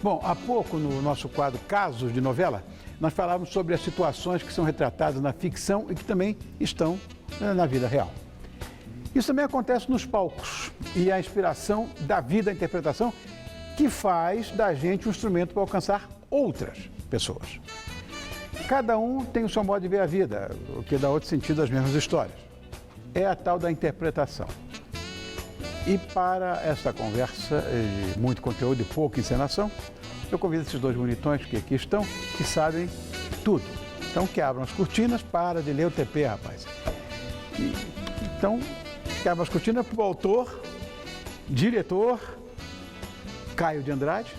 Bom, há pouco no nosso quadro Casos de Novela, nós falávamos sobre as situações que são retratadas na ficção e que também estão na vida real. Isso também acontece nos palcos e a inspiração da vida, a interpretação, que faz da gente um instrumento para alcançar outras pessoas. Cada um tem o seu modo de ver a vida, o que dá outro sentido às mesmas histórias. É a tal da interpretação. E para essa conversa, muito conteúdo e pouca encenação, eu convido esses dois bonitões que aqui estão, que sabem tudo. Então, que abram as cortinas, para de ler o TP, rapaz. Então, que abram as cortinas para o autor, diretor, Caio de Andrade.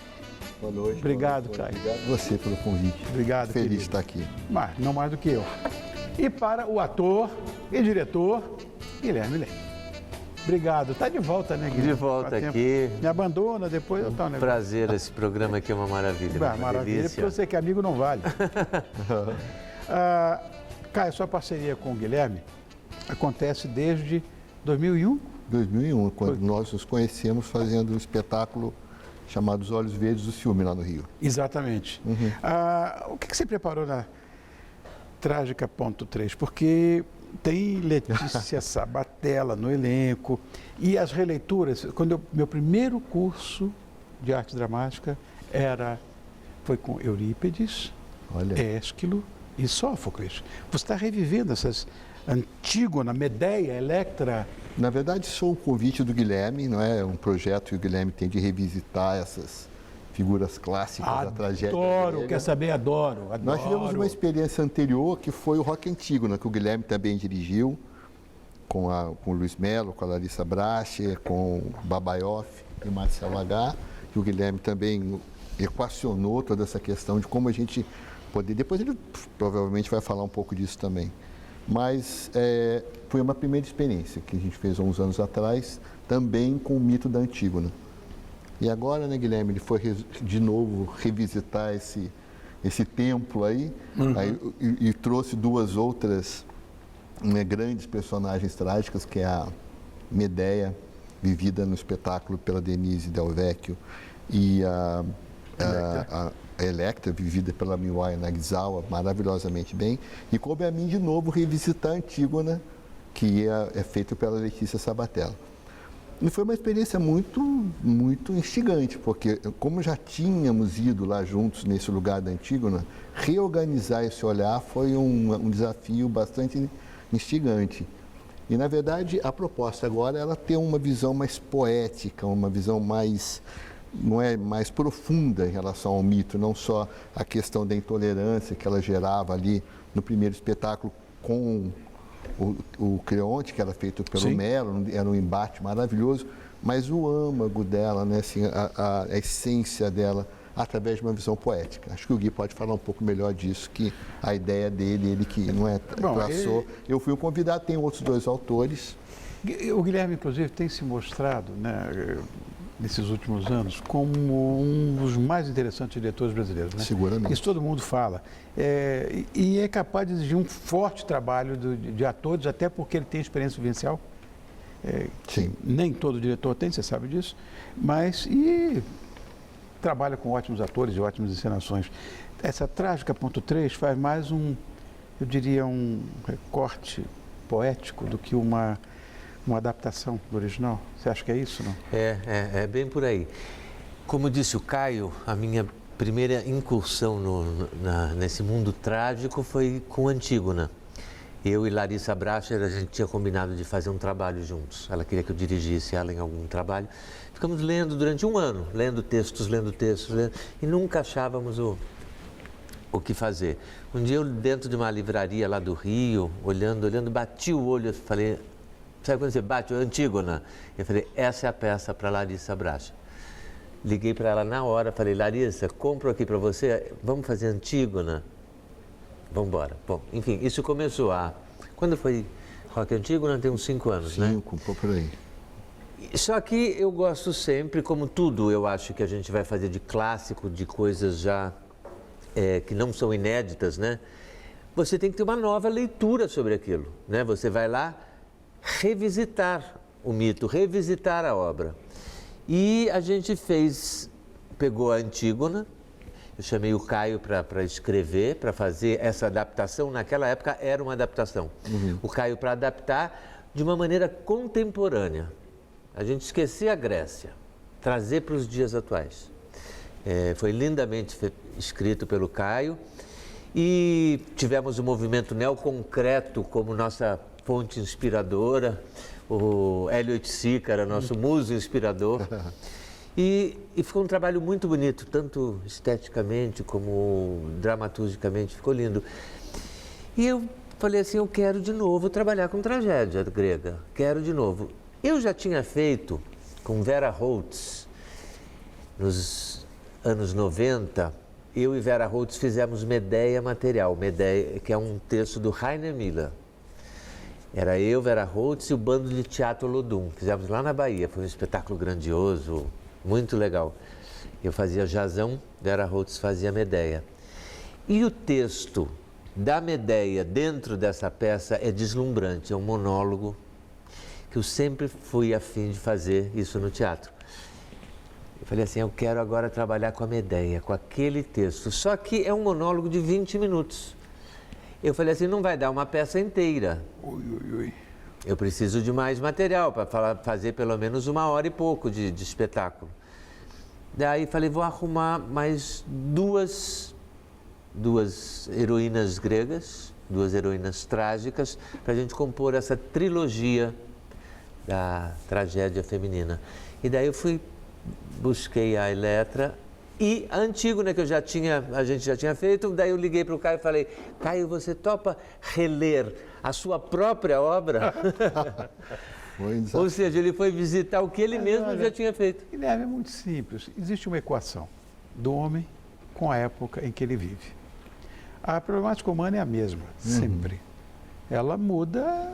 Boa noite. Obrigado, boa noite. Caio. Obrigado a você pelo convite. Obrigado, Feliz querido. de estar aqui. Mas não mais do que eu. E para o ator e diretor, Guilherme Leme. Obrigado. Está de volta, né, Guilherme? De volta aqui. Me abandona, depois eu tá um negócio. Prazer, esse programa aqui é uma maravilha. Bah, maravilha, delícia. porque você que é amigo não vale. Caio, sua parceria com o Guilherme acontece desde 2001? 2001, quando nós nos conhecemos fazendo um espetáculo chamado Os Olhos Verdes do Ciúme, lá no Rio. Exatamente. O que você preparou na Trágica Ponto 3? Porque tem Letícia Sabatella no elenco e as releituras. Meu primeiro curso de arte dramática foi com Eurípides, Olha. Ésquilo e Sófocles. Você está revivendo essas Antígona, Medeia, Electra. Na verdade, sou um convite do Guilherme, não é um projeto que o Guilherme tem de revisitar essas figuras clássicas da tragédia Adoro, grega. quer saber? Adoro. Nós tivemos uma experiência anterior que foi o Rock Antígona, que o Guilherme também dirigiu, com o Luiz Melo, com a Larissa Bracher, com o Babaioff e Marcelo H. E o Guilherme também equacionou toda essa questão de como a gente poder... Depois ele provavelmente vai falar um pouco disso também. Mas foi uma primeira experiência que a gente fez há uns anos atrás, também com o mito da Antígona. E agora, né, Guilherme, ele foi de novo revisitar esse templo aí, e trouxe duas outras grandes personagens trágicas, que é a Medeia, vivida no espetáculo pela Denise Del Vecchio, e a Electra, vivida pela Miwaya Nagasawa, maravilhosamente bem. E coube a mim, de novo, revisitar a Antígona, que é feita pela Letícia Sabatella. E foi uma experiência muito, muito instigante, porque como já tínhamos ido lá juntos nesse lugar da Antígona, reorganizar esse olhar foi um desafio bastante instigante. E, na verdade, a proposta agora é ela ter uma visão mais poética, uma visão mais profunda em relação ao mito, não só a questão da intolerância que ela gerava ali no primeiro espetáculo com o Creonte, que era feito pelo Melo, era um embate maravilhoso, mas o âmago dela, né, assim, a essência dela, através de uma visão poética. Acho que o Gui pode falar um pouco melhor disso, que a ideia dele, ele que não é traçou. Eu fui um convidado, tem outros dois autores. O Guilherme, inclusive, tem se mostrado, né, nesses últimos anos, como um dos mais interessantes diretores brasileiros. Né? Seguramente. Isso todo mundo fala. E é capaz de exigir um forte trabalho de atores, até porque ele tem experiência vivencial. Sim. Nem todo diretor tem, você sabe disso, mas trabalha com ótimos atores e ótimas encenações. Essa Trágica Ponto 3 faz mais eu diria, um recorte poético do que uma adaptação do original. Você acha que é isso, não? É bem por aí. Como disse o Caio, a minha primeira incursão nesse mundo trágico foi com Antígona. Eu e Larissa Bracher, a gente tinha combinado de fazer um trabalho juntos. Ela queria que eu dirigisse ela em algum trabalho. Ficamos lendo durante um ano, lendo textos, e nunca achávamos o que fazer. Um dia eu, dentro de uma livraria lá do Rio, olhando, bati o olho e falei... Sabe quando você bate? Antígona. Eu falei, essa é a peça para Larissa Bracher. Liguei para ela na hora, falei, Larissa, compro aqui para você, vamos fazer Antígona? Vamos embora. Bom, enfim, isso começou Quando foi Rock Antígona? Tem uns 5 anos, né? 5, por aí. Só que eu gosto sempre, como tudo, eu acho que a gente vai fazer de clássico, de coisas já que não são inéditas, né? Você tem que ter uma nova leitura sobre aquilo, né? Você vai lá revisitar o mito, revisitar a obra. E a gente fez pegou a Antígona, eu chamei o Caio para escrever, para fazer essa adaptação. Naquela época era uma adaptação. O Caio para adaptar de uma maneira contemporânea. A gente esquecer a Grécia, trazer para os dias atuais. Foi lindamente escrito pelo Caio e tivemos o movimento neoconcreto como nossa fonte inspiradora. O Hélio Oiticica era nosso muso inspirador. E ficou um trabalho muito bonito, tanto esteticamente como dramaturgicamente, ficou lindo. E eu falei assim, eu quero de novo trabalhar com tragédia grega, quero de novo. Eu já tinha feito com Vera Holtz, nos anos 90, eu e Vera Holtz fizemos Medéia Material, Medéia, que é um texto do Rainer Miller. Era eu, Vera Holtz e o bando de teatro Lodum, fizemos lá na Bahia, foi um espetáculo grandioso, muito legal. Eu fazia Jazão, Vera Holtz fazia Medéia. E o texto da Medéia dentro dessa peça é deslumbrante, é um monólogo que eu sempre fui a fim de fazer isso no teatro. Eu falei assim, eu quero agora trabalhar com a Medéia, com aquele texto, só que é um monólogo de 20 minutos. Eu falei assim, não vai dar uma peça inteira. Eu preciso de mais material para fazer pelo menos 1h e pouco de espetáculo. Daí falei, vou arrumar mais duas heroínas gregas, 2 heroínas trágicas, para a gente compor essa trilogia da tragédia feminina. E daí eu busquei a Eletra e a Antígona, que a gente já tinha feito. Daí eu liguei para o Caio e falei, Caio, você topa reler a sua própria obra? Ou seja, ele foi visitar o que ele mesmo já tinha feito. Guilherme, é muito simples. Existe uma equação do homem com a época em que ele vive. A problemática humana é a mesma, sempre. Ela muda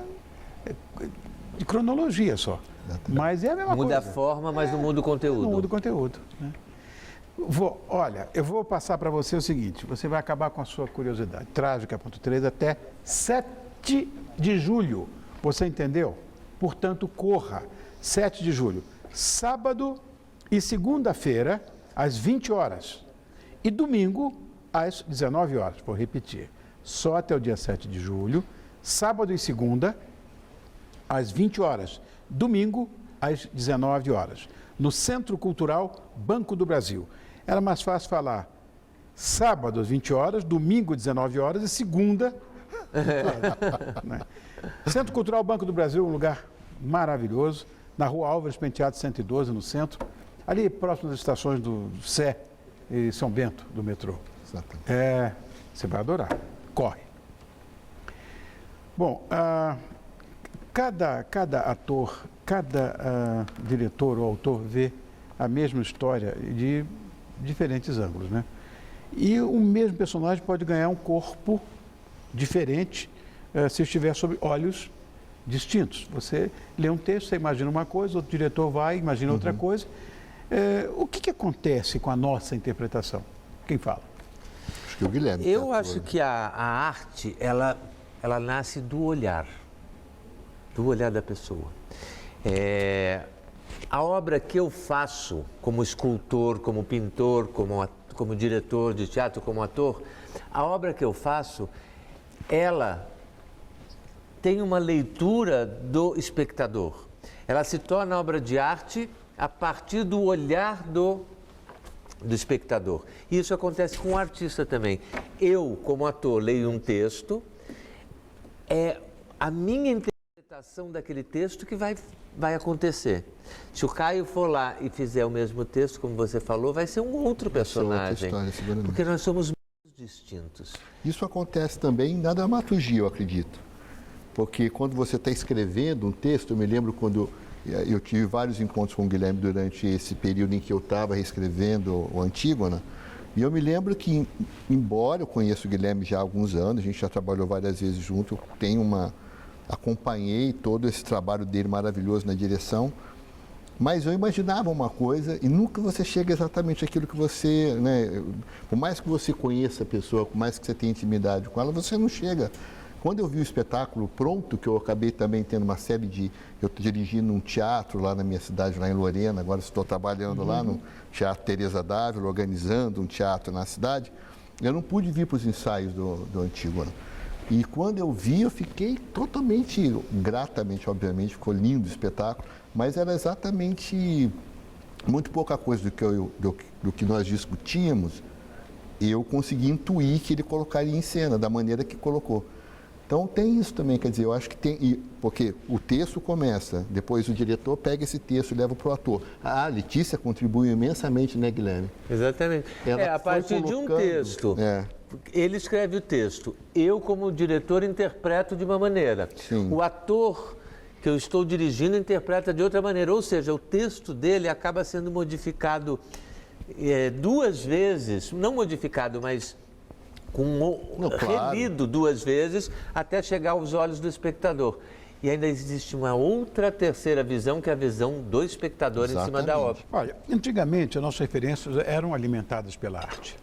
de cronologia só. Mas é a mesma coisa. Muda a forma, mas não muda o conteúdo. Não muda o conteúdo. Né? Eu vou passar para você o seguinte, você vai acabar com a sua curiosidade. Trágica.3 até 7 de julho. Você entendeu? Portanto, corra. 7 de julho. Sábado e segunda-feira, às 20 horas. E domingo, às 19 horas. Vou repetir. Só até o dia 7 de julho. Sábado e segunda, às 20 horas. Domingo, às 19 horas. No Centro Cultural Banco do Brasil. Era mais fácil falar sábado às 20 horas, domingo às 19 horas e segunda. Né? Centro Cultural Banco do Brasil, um lugar maravilhoso, na Rua Álvares Penteado 112, no centro, ali próximo das estações do Sé e São Bento, do metrô. Exatamente. Você vai adorar. Corre. Bom, cada ator, cada diretor ou autor vê a mesma história de diferentes ângulos, né? E o mesmo personagem pode ganhar um corpo diferente se estiver sob olhos distintos. Você lê um texto, você imagina uma coisa, outro diretor vai, imagina outra coisa. O que acontece com a nossa interpretação? Quem fala? Acho que o Guilherme. Eu acho que a arte, ela nasce do olhar da pessoa. A obra que eu faço como escultor, como pintor, como diretor de teatro, como ator, a obra que eu faço, ela tem uma leitura do espectador. Ela se torna obra de arte a partir do olhar do espectador. E isso acontece com o artista também. Eu, como ator, leio um texto, a minha interpretação daquele texto que vai acontecer. Se o Caio for lá e fizer o mesmo texto, como você falou, vai ser um outro personagem. Porque nós somos muito distintos. Isso acontece também na dramaturgia, eu acredito. Porque quando você está escrevendo um texto, eu me lembro quando eu tive vários encontros com o Guilherme durante esse período em que eu estava reescrevendo o Antígona, e eu me lembro que, embora eu conheça o Guilherme já há alguns anos, a gente já trabalhou várias vezes junto, acompanhei todo esse trabalho dele maravilhoso na direção, mas eu imaginava uma coisa e nunca você chega exatamente àquilo que você, né, por mais que você conheça a pessoa, por mais que você tenha intimidade com ela, você não chega Quando eu vi o espetáculo pronto, que eu acabei também tendo uma série de... Eu dirigi num teatro lá na minha cidade, lá em Lorena, agora estou trabalhando lá no Teatro Teresa Dávila, organizando um teatro na cidade. Eu não pude vir para os ensaios do Antígona. E quando eu vi, eu fiquei totalmente, gratamente, obviamente, ficou lindo o espetáculo, mas era exatamente muito pouca coisa do que nós discutíamos, eu consegui intuir que ele colocaria em cena, da maneira que colocou. Então tem isso também, quer dizer, eu acho que tem, porque o texto começa, depois o diretor pega esse texto e leva para o ator. A Letícia contribuiu imensamente, né, Guilherme? Exatamente. Ela A partir de um texto, ele escreve o texto, eu como diretor interpreto de uma maneira, Sim. O ator que eu estou dirigindo interpreta de outra maneira, ou seja, o texto dele acaba sendo modificado 2 vezes, não modificado, mas relido 2 vezes até chegar aos olhos do espectador. E ainda existe uma outra terceira visão, que é a visão do espectador em cima da obra. Olha, antigamente as nossas referências eram alimentadas pela arte.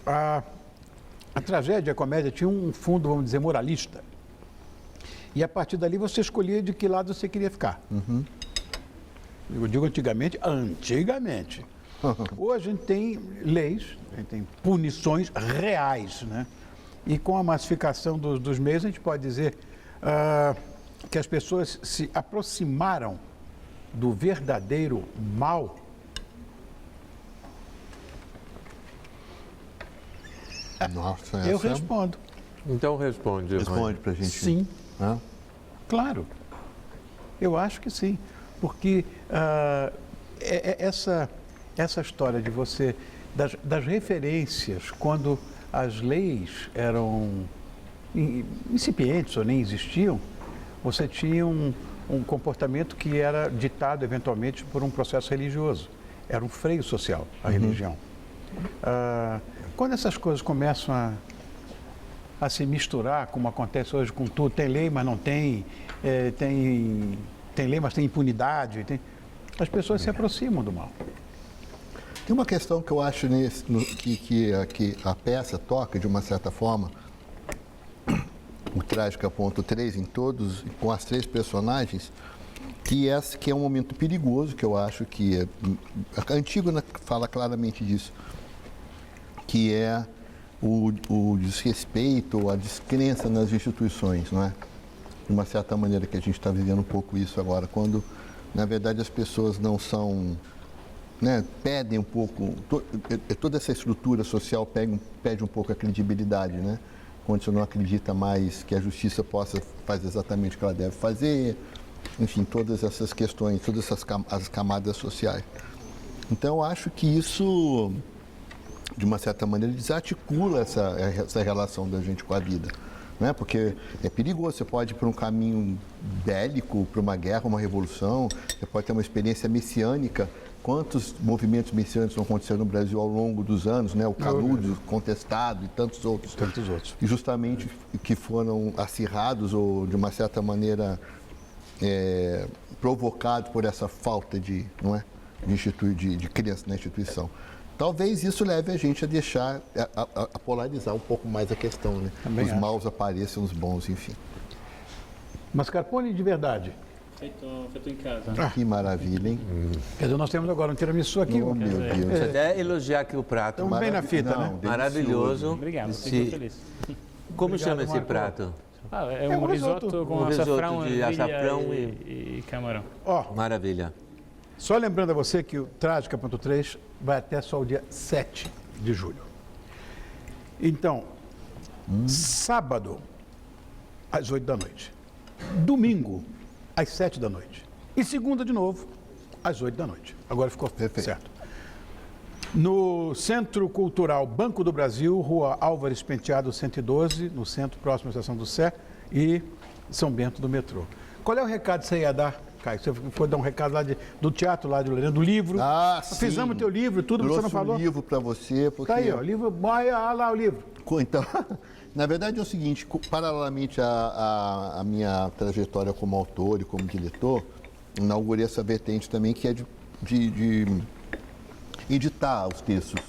A tragédia, a comédia tinha um fundo, vamos dizer, moralista. E a partir dali você escolhia de que lado você queria ficar. Eu digo antigamente. Hoje a gente tem leis, a gente tem punições reais, né? E com a massificação dos meios, a gente pode dizer que as pessoas se aproximaram do verdadeiro mal. Nossa, Eu respondo. Então responde. Responde para a gente. Sim. Hã? Claro. Eu acho que sim. Porque essa história de você, das referências, quando as leis eram incipientes ou nem existiam, você tinha um comportamento que era ditado eventualmente por um processo religioso. Era um freio social, a religião. Quando essas coisas começam a se misturar, como acontece hoje com tudo, tem lei, mas não tem, tem lei, mas tem impunidade, as pessoas se aproximam do mal. Tem uma questão que eu acho que a peça toca, de uma certa forma, o Trágica ponto 3, em todos, com as 3 personagens, que é um momento perigoso, que eu acho que a Antígona fala claramente disso, que é o desrespeito, a descrença nas instituições, não é? De uma certa maneira que a gente está vivendo um pouco isso agora, quando, na verdade, as pessoas não são, né, pedem um pouco, toda essa estrutura social pede um pouco a credibilidade, né? Quando você não acredita mais que a justiça possa fazer exatamente o que ela deve fazer, enfim, todas essas questões, todas as camadas sociais. Então, eu acho que isso, de uma certa maneira, desarticula essa relação da gente com a vida. Não é? Porque é perigoso, você pode ir para um caminho bélico, para uma guerra, uma revolução, você pode ter uma experiência messiânica. Quantos movimentos messiânicos não aconteceram no Brasil ao longo dos anos, né? O Canudos, Contestado e tantos outros. E justamente que foram acirrados ou, de uma certa maneira, provocados por essa falta de, não é? de crença na instituição. Talvez isso leve a gente a deixar, a polarizar um pouco mais a questão, né? Também os acho. maus apareçam, os bons, enfim. Mascarpone de verdade. Feito em casa. Que maravilha, hein? Quer dizer, nós temos agora um tiramisu aqui. Oh, meu Deus. Deixa eu até elogiar aqui o prato. Estamos bem na fita, né? Maravilhoso. Obrigado, fico feliz. Como Obrigado, chama esse Marco. prato? É um um risoto com Um risoto açafrão, de ervilha açafrão e camarão. Ó, Maravilha. só lembrando a você que o Trágica.3 vai até só o dia 7 de julho. Então, sábado, às 8 da noite. Domingo, às 7 da noite. E segunda, de novo, às 8 da noite. Agora ficou certo. No Centro Cultural Banco do Brasil, Rua Álvares Penteado 112, no centro, próximo à Estação do Sé, e São Bento do metrô. Qual é o recado que você ia dar, Caio? Você foi dar um recado lá do teatro, lá de Lorena, do livro. Sim. Fizemos teu livro, tudo que você não falou. Um livro para você, porque... Tá aí, ó, o livro, olha lá o livro. Então, na verdade é o seguinte, paralelamente à minha trajetória como autor e como diretor, inaugurei essa vertente também, que é de editar os textos.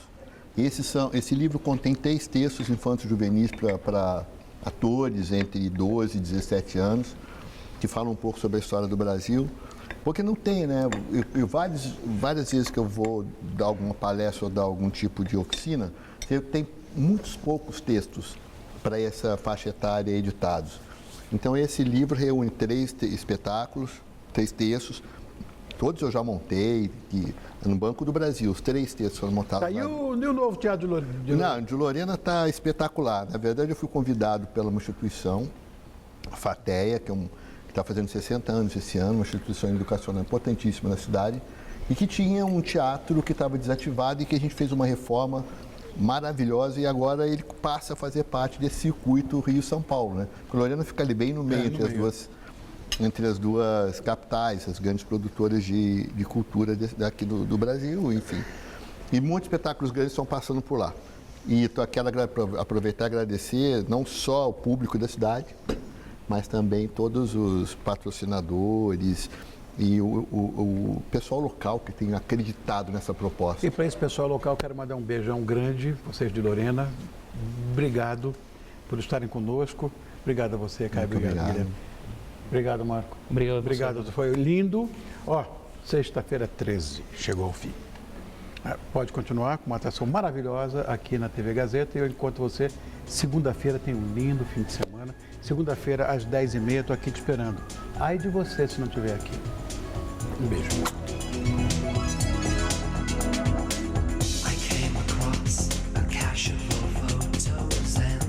Esse livro contém 3 textos infantos juvenis para atores entre 12 e 17 anos, que falam um pouco sobre a história do Brasil. Porque não tem, né? Várias vezes que eu vou dar alguma palestra ou dar algum tipo de oficina, tem muitos poucos textos para essa faixa etária editados. Então, esse livro reúne 3 espetáculos, 3 textos, todos eu já montei, no Banco do Brasil, os 3 textos foram montados. E o novo Teatro de Lorena? Não, de Lorena está espetacular. Na verdade, eu fui convidado pela uma instituição, a FATEA, que está fazendo 60 anos esse ano, uma instituição educacional importantíssima na cidade, e que tinha um teatro que estava desativado e que a gente fez uma reforma maravilhosa e agora ele passa a fazer parte desse circuito Rio-São Paulo, né? A Lorena fica ali bem no meio, entre as duas capitais, as grandes produtoras de cultura daqui do Brasil, enfim. E muitos espetáculos grandes estão passando por lá. E quero aproveitar e agradecer não só ao público da cidade, mas também todos os patrocinadores e o pessoal local que tem acreditado nessa proposta. E para esse pessoal local, quero mandar um beijão grande, vocês de Lorena. Obrigado por estarem conosco. Obrigado a você, Caio. Obrigado, Guilherme. Obrigado, Marco. Obrigado. Foi lindo. Sexta-feira 13, chegou ao fim. Pode continuar com uma atração maravilhosa aqui na TV Gazeta e eu encontro você segunda-feira, tem um lindo fim de semana. Segunda-feira, às 10h30, estou aqui te esperando. Ai de você se não estiver aqui. Um beijo. I came across a cache of photos and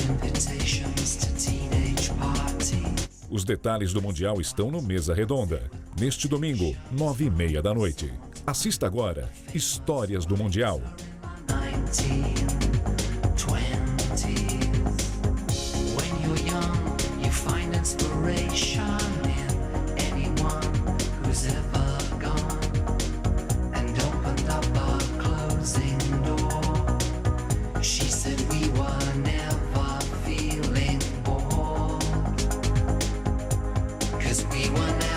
invitations to teenage parties. Os detalhes do Mundial estão no Mesa Redonda. Neste domingo, 9h30 da noite. Assista agora Histórias do Mundial. 1920s. When you're young, you find inspiration in anyone who's ever gone and opened up a closing door. She said we were never feeling bored, 'cause we were never